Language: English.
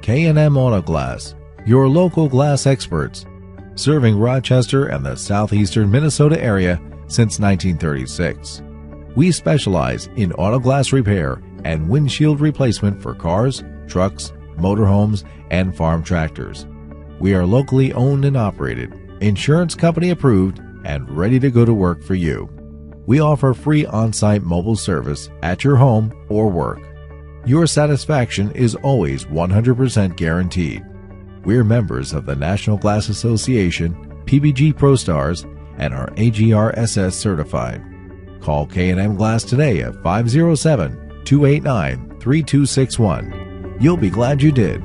K&M Auto Glass, your local glass experts, serving Rochester and the southeastern Minnesota area since 1936. We specialize in auto glass repair and windshield replacement for cars, trucks, motorhomes, and farm tractors. We are locally owned and operated, insurance company approved, and ready to go to work for you. We offer free on-site mobile service at your home or work. Your satisfaction is always 100% guaranteed. We're members of the National Glass Association, PBG ProStars, and are AGRSS certified. Call K&M Glass today at 507-289-3261. You'll be glad you did.